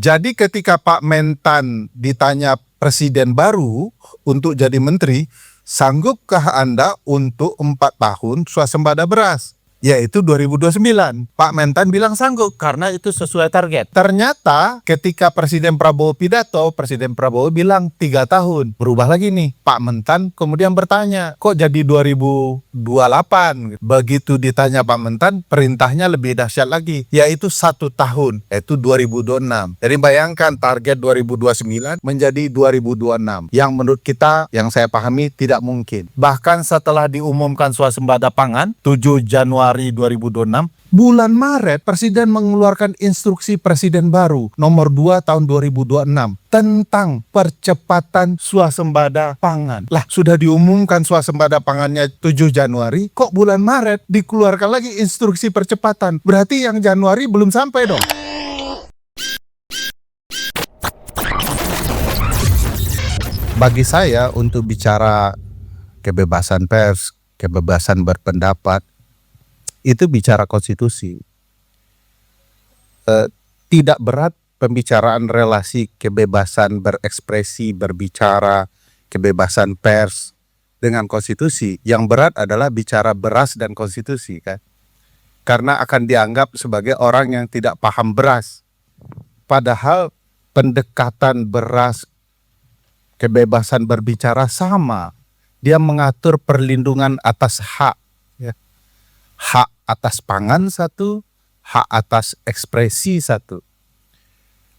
Jadi ketika Pak Mentan ditanya presiden baru untuk jadi menteri, sanggupkah Anda untuk 4 tahun swasembada beras? Yaitu 2029. Pak Mentan bilang sanggup. Karena itu sesuai target. Ternyata ketika Presiden Prabowo pidato, Presiden Prabowo bilang 3 tahun. Berubah lagi nih. Pak Mentan kemudian bertanya, kok jadi 2028? Begitu ditanya Pak Mentan, perintahnya lebih dahsyat lagi, yaitu 1 tahun, yaitu 2026. Jadi bayangkan target 2029 menjadi 2026. Yang menurut kita, yang saya pahami tidak mungkin. Bahkan setelah diumumkan swasembada pangan 7 Januari 2026, bulan Maret, Presiden mengeluarkan instruksi Presiden baru nomor 2 tahun 2026 tentang percepatan swasembada pangan. Lah, sudah diumumkan swasembada pangannya 7 Januari, kok bulan Maret dikeluarkan lagi instruksi percepatan? Berarti yang Januari belum sampai dong. Bagi saya, untuk bicara kebebasan pers, kebebasan berpendapat, itu bicara konstitusi. Tidak berat pembicaraan relasi kebebasan berekspresi, berbicara, kebebasan pers dengan konstitusi. Yang berat adalah bicara beras dan konstitusi, kan? Karena akan dianggap sebagai orang yang tidak paham beras. Padahal pendekatan beras, kebebasan berbicara sama. Dia mengatur perlindungan atas hak, ya. Hak atas pangan satu, hak atas ekspresi satu.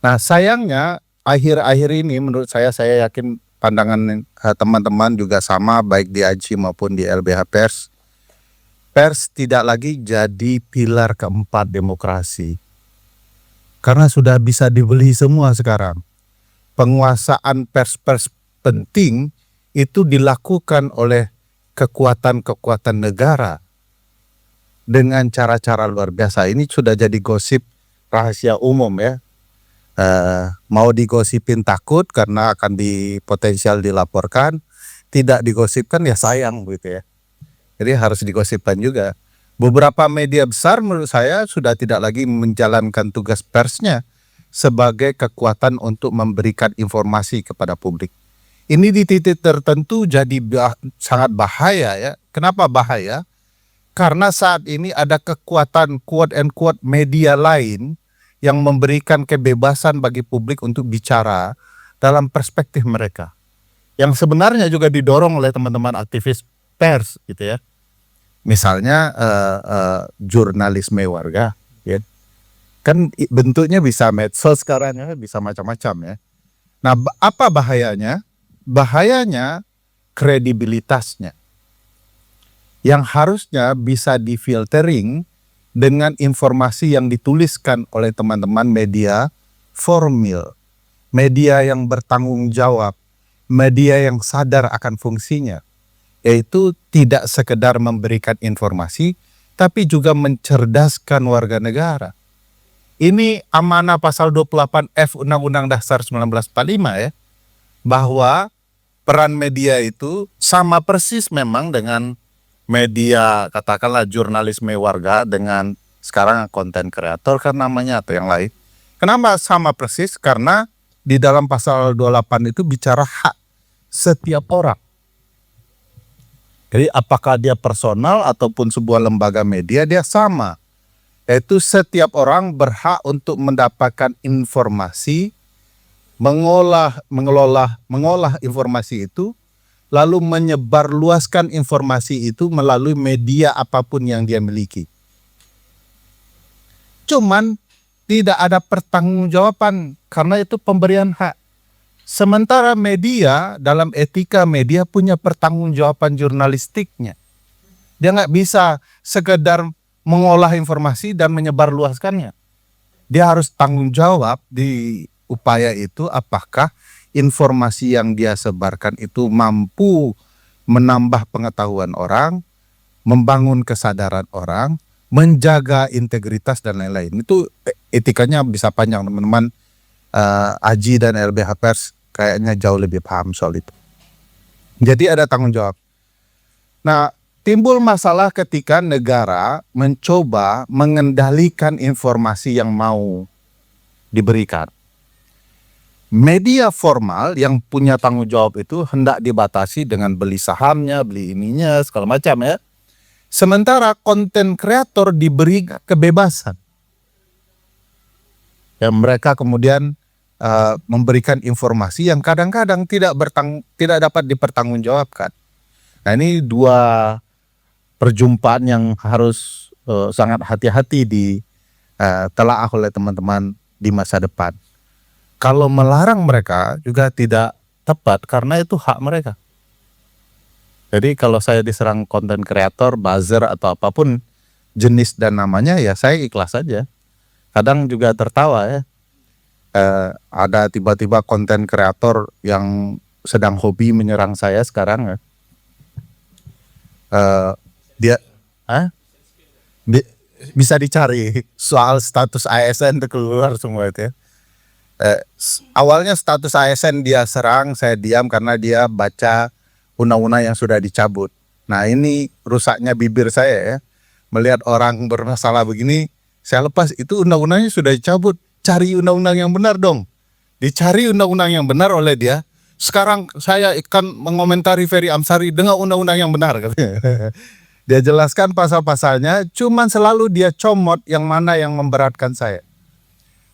Nah, sayangnya akhir-akhir ini menurut saya yakin pandangan teman-teman juga sama, baik di AJI maupun di LBH Pers. Pers tidak lagi jadi pilar keempat demokrasi. Karena sudah bisa dibeli semua sekarang. Penguasaan pers-pers penting itu dilakukan oleh kekuatan-kekuatan negara dengan cara-cara luar biasa. Ini sudah jadi gosip rahasia umum, ya. Mau digosipin takut karena akan potensial dilaporkan, tidak digosipkan ya sayang gitu, ya. Jadi harus digosipkan juga. Beberapa media besar menurut saya sudah tidak lagi menjalankan tugas persnya sebagai kekuatan untuk memberikan informasi kepada publik. Ini di titik tertentu jadi sangat bahaya, ya. Kenapa bahaya? Karena saat ini ada kekuatan quote and quote media lain yang memberikan kebebasan bagi publik untuk bicara dalam perspektif mereka. Yang sebenarnya juga didorong oleh teman-teman aktivis pers gitu, ya. Misalnya jurnalisme warga, ya. Kan bentuknya bisa medsos sekarang, ya, bisa macam-macam, ya. Nah, apa bahayanya? Bahayanya kredibilitasnya, yang harusnya bisa difiltering dengan informasi yang dituliskan oleh teman-teman media formal, media yang bertanggung jawab, media yang sadar akan fungsinya, yaitu tidak sekedar memberikan informasi, tapi juga mencerdaskan warga negara. Ini amanah pasal 28F Undang-Undang Dasar 1945, ya, bahwa peran media itu sama persis memang dengan media, katakanlah jurnalisme warga dengan sekarang konten kreator kan namanya atau yang lain. Kenapa sama persis? Karena di dalam pasal 28 itu bicara hak setiap orang. Jadi apakah dia personal ataupun sebuah lembaga media, dia sama. Yaitu setiap orang berhak untuk mendapatkan informasi, mengolah informasi itu, lalu menyebarluaskan informasi itu melalui media apapun yang dia miliki. Cuman tidak ada pertanggungjawaban karena itu pemberian hak. Sementara media, dalam etika media punya pertanggungjawaban jurnalistiknya. Dia nggak bisa sekedar mengolah informasi dan menyebarluaskannya. Dia harus tanggung jawab di upaya itu, apakah informasi yang dia sebarkan itu mampu menambah pengetahuan orang, membangun kesadaran orang, menjaga integritas dan lain-lain. Itu etikanya bisa panjang, teman-teman. AJI dan LBH Pers kayaknya jauh lebih paham soal itu. Jadi ada tanggung jawab. Nah, timbul masalah ketika negara mencoba mengendalikan informasi yang mau diberikan. Media formal yang punya tanggung jawab itu hendak dibatasi dengan beli sahamnya, beli ininya, segala macam ya. Sementara konten kreator diberi kebebasan. Ya, mereka kemudian memberikan informasi yang kadang-kadang tidak dapat dipertanggungjawabkan. Nah, ini dua perjumpaan yang harus sangat hati-hati ditelaah oleh teman-teman di masa depan. Kalau melarang mereka juga tidak tepat karena itu hak mereka. Jadi kalau saya diserang konten kreator, buzzer atau apapun jenis dan namanya, ya saya ikhlas saja. Kadang juga tertawa ya. Ada tiba-tiba konten kreator yang sedang hobi menyerang saya sekarang ya. Dia bisa dicari soal status ASN itu keluar semua itu ya. Awalnya status ASN dia serang, saya diam karena dia baca undang-undang yang sudah dicabut. Nah, ini rusaknya bibir saya ya. Melihat orang bermasalah begini, saya lepas, itu undang-undangnya sudah dicabut. Cari undang-undang yang benar dong. Dicari undang-undang yang benar oleh dia. Sekarang saya akan mengomentari Ferry Amsari dengan undang-undang yang benar. Dia jelaskan pasal-pasalnya, cuman selalu dia comot yang mana yang memberatkan saya.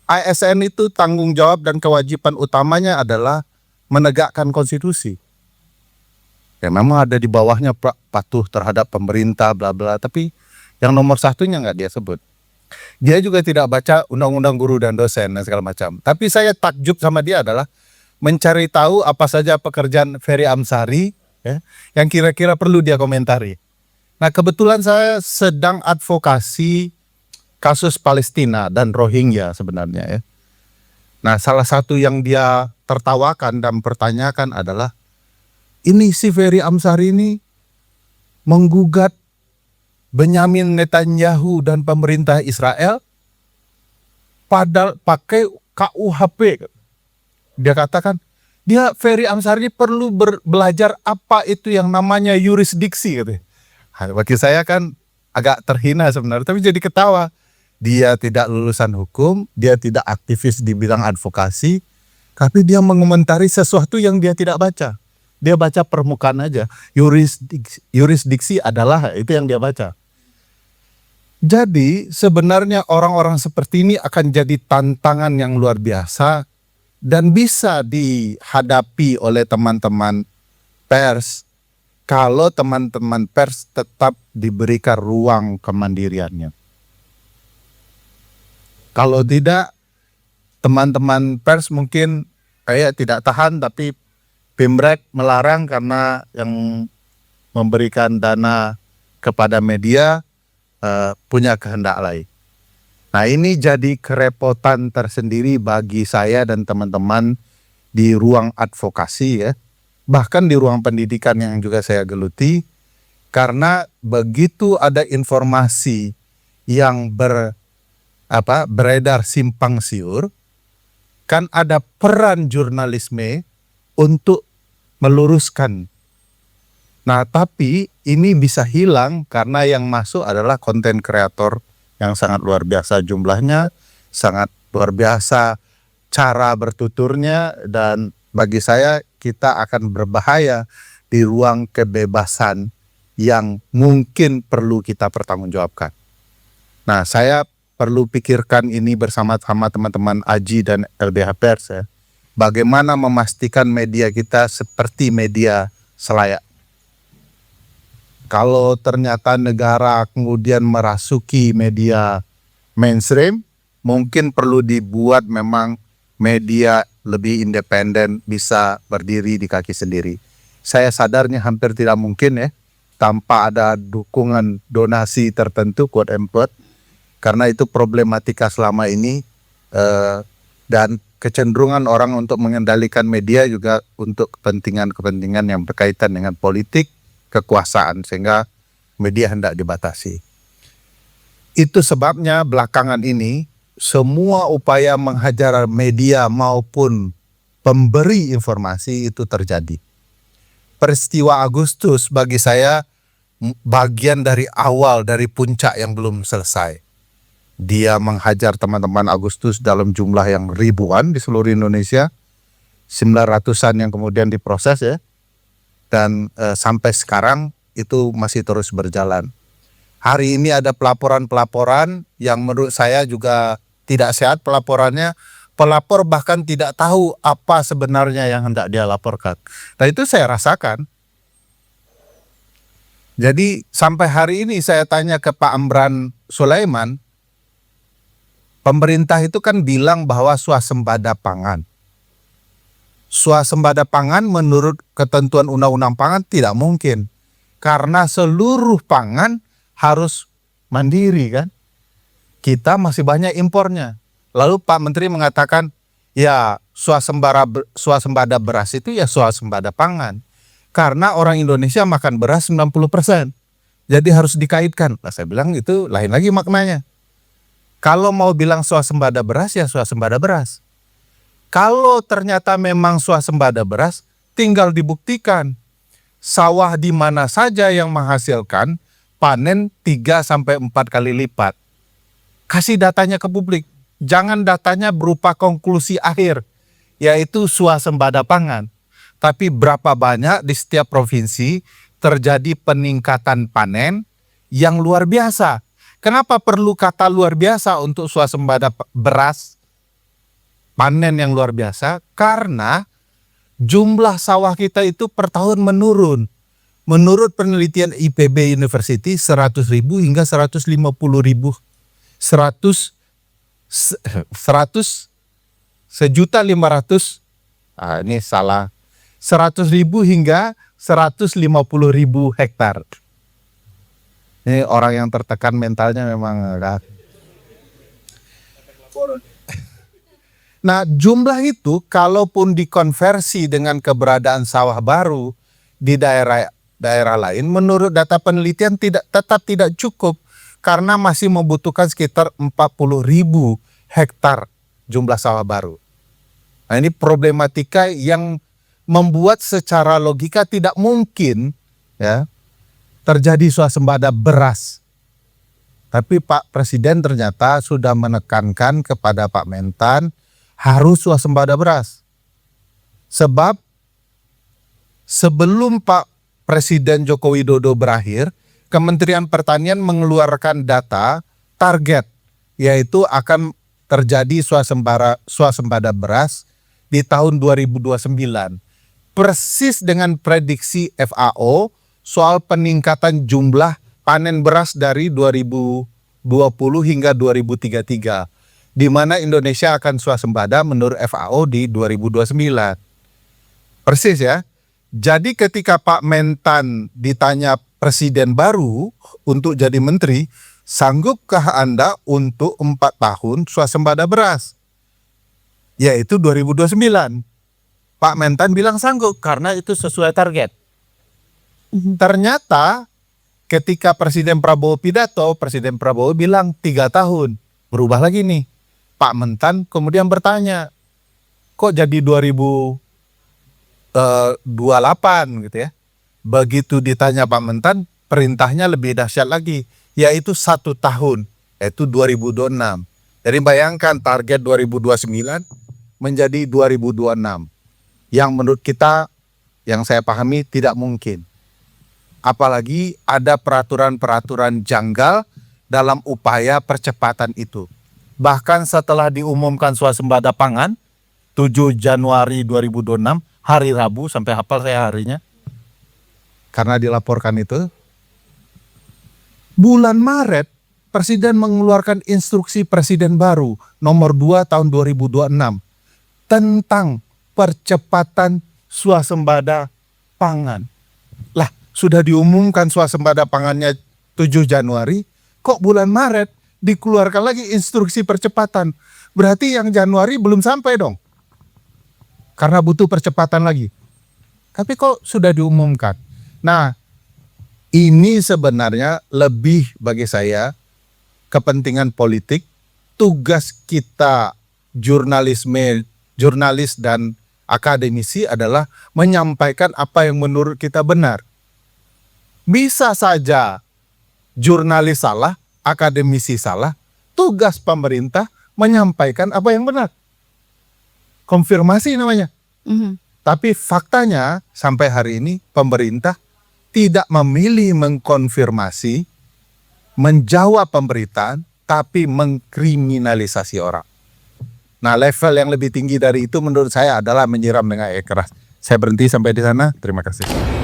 ASN itu tanggung jawab dan kewajiban utamanya adalah menegakkan konstitusi. Ya memang ada di bawahnya patuh terhadap pemerintah bla bla, tapi yang nomor satunya nggak dia sebut. Dia juga tidak baca undang-undang guru dan dosen dan segala macam. Tapi saya takjub sama dia adalah mencari tahu apa saja pekerjaan Ferry Amsari ya, yang kira-kira perlu dia komentari. Nah, kebetulan saya sedang advokasi kasus Palestina dan Rohingya sebenarnya ya. Nah, salah satu yang dia tertawakan dan pertanyakan adalah, ini si Ferry Amsari ini menggugat Benyamin Netanyahu dan pemerintah Israel padahal pakai KUHP. Dia katakan, Ferry Amsari perlu belajar apa itu yang namanya yurisdiksi katanya. Bagi saya kan agak terhina sebenarnya, tapi jadi ketawa. Dia tidak lulusan hukum, dia tidak aktivis di bidang advokasi, tapi dia mengomentari sesuatu yang dia tidak baca. Dia baca permukaan aja. Yurisdiksi adalah itu yang dia baca. Jadi sebenarnya orang-orang seperti ini akan jadi tantangan yang luar biasa dan bisa dihadapi oleh teman-teman pers kalau teman-teman pers tetap diberikan ruang kemandiriannya. Kalau tidak, teman-teman pers mungkin kayak tidak tahan, tapi Pemrek melarang karena yang memberikan dana kepada media punya kehendak lain. Nah, ini jadi kerepotan tersendiri bagi saya dan teman-teman di ruang advokasi ya. Bahkan di ruang pendidikan yang juga saya geluti, karena begitu ada informasi yang beredar simpang siur, kan ada peran jurnalisme untuk meluruskan. Nah, tapi ini bisa hilang karena yang masuk adalah konten kreator yang sangat luar biasa jumlahnya, sangat luar biasa cara bertuturnya, dan bagi saya kita akan berbahaya di ruang kebebasan yang mungkin perlu kita pertanggungjawabkan. Nah, saya perlu pikirkan ini bersama-sama teman-teman AJI dan LBH Pers ya. Bagaimana memastikan media kita seperti media selayak. Kalau ternyata negara kemudian merasuki media mainstream, mungkin perlu dibuat memang media lebih independen, bisa berdiri di kaki sendiri. Saya sadarnya hampir tidak mungkin ya, tanpa ada dukungan donasi tertentu, quote and quote, karena itu problematika selama ini dan kecenderungan orang untuk mengendalikan media juga untuk kepentingan-kepentingan yang berkaitan dengan politik, kekuasaan, sehingga media hendak dibatasi. Itu sebabnya belakangan ini semua upaya menghajar media maupun pemberi informasi itu terjadi. Peristiwa Agustus bagi saya bagian dari awal, dari puncak yang belum selesai. Dia menghajar teman-teman Agustus dalam jumlah yang ribuan di seluruh Indonesia. 900-an yang kemudian diproses ya. Dan sampai sekarang itu masih terus berjalan. Hari ini ada pelaporan-pelaporan yang menurut saya juga tidak sehat pelaporannya. Pelapor bahkan tidak tahu apa sebenarnya yang hendak dia laporkan. Nah itu saya rasakan. Jadi sampai hari ini saya tanya ke Pak Amran Sulaiman, pemerintah itu kan bilang bahwa swasembada pangan. Swasembada pangan menurut ketentuan undang-undang pangan tidak mungkin. Karena seluruh pangan harus mandiri kan. Kita masih banyak impornya. Lalu Pak Menteri mengatakan, ya swasembada beras itu ya swasembada pangan. Karena orang Indonesia makan beras 90%. Jadi harus dikaitkan. Nah, saya bilang itu lain lagi maknanya. Kalau mau bilang swasembada beras ya swasembada beras. Kalau ternyata memang swasembada beras, tinggal dibuktikan. Sawah di mana saja yang menghasilkan panen 3-4 kali lipat. Kasih datanya ke publik. Jangan datanya berupa konklusi akhir, yaitu swasembada pangan. Tapi berapa banyak di setiap provinsi terjadi peningkatan panen yang luar biasa. Kenapa perlu kata luar biasa untuk swasembada beras? Panen yang luar biasa karena jumlah sawah kita itu per tahun menurun. Menurut penelitian IPB University 100.000 hingga 150.000. 1.500.000 ini salah. 100.000 hingga 150.000 hektar. Ini orang yang tertekan mentalnya memang. Nah, jumlah itu kalaupun dikonversi dengan keberadaan sawah baru di daerah lain, menurut data penelitian tetap tidak cukup karena masih membutuhkan sekitar 40.000 hektar jumlah sawah baru. Nah, ini problematika yang membuat secara logika tidak mungkin ya terjadi swasembada beras. Tapi Pak Presiden ternyata sudah menekankan kepada Pak Mentan harus swasembada beras. Sebab sebelum Pak Presiden Joko Widodo berakhir, Kementerian Pertanian mengeluarkan data target, yaitu akan terjadi swasembada beras di tahun 2029. Persis dengan prediksi FAO soal peningkatan jumlah panen beras dari 2020 hingga 2033. Di mana Indonesia akan swasembada menurut FAO di 2029. Persis ya. Jadi ketika Pak Mentan ditanya presiden baru untuk jadi menteri, sanggupkah Anda untuk 4 tahun swasembada beras? Yaitu 2029. Pak Mentan bilang sanggup karena itu sesuai target. Ternyata ketika Presiden Prabowo pidato, Presiden Prabowo bilang 3 tahun. Berubah lagi nih. Pak Mentan kemudian bertanya, kok jadi 2028 gitu ya. Begitu ditanya Pak Mentan, perintahnya lebih dahsyat lagi, yaitu 1 tahun, yaitu 2026. Jadi bayangkan target 2029 menjadi 2026. Yang menurut kita, yang saya pahami tidak mungkin. Apalagi ada peraturan-peraturan janggal dalam upaya percepatan itu. Bahkan setelah diumumkan swasembada pangan, 7 Januari 2026, hari Rabu, sampai hafal saya harinya. Karena dilaporkan itu. Bulan Maret, Presiden mengeluarkan instruksi Presiden baru nomor 2 tahun 2026 tentang percepatan swasembada pangan. Lah, sudah diumumkan swasembada pangannya 7 Januari, kok bulan Maret dikeluarkan lagi instruksi percepatan? Berarti yang Januari belum sampai dong. Karena butuh percepatan lagi. Tapi kok sudah diumumkan? Nah, ini sebenarnya lebih bagi saya kepentingan politik. Tugas kita jurnalis dan akademisi adalah menyampaikan apa yang menurut kita benar. Bisa saja jurnalis salah, akademisi salah, tugas pemerintah menyampaikan apa yang benar. Konfirmasi namanya. Tapi faktanya sampai hari ini pemerintah tidak memilih mengkonfirmasi, menjawab pemberitaan, tapi mengkriminalisasi orang. Nah, level yang lebih tinggi dari itu menurut saya adalah menyiram dengan air keras. Saya berhenti sampai di sana. Terima kasih.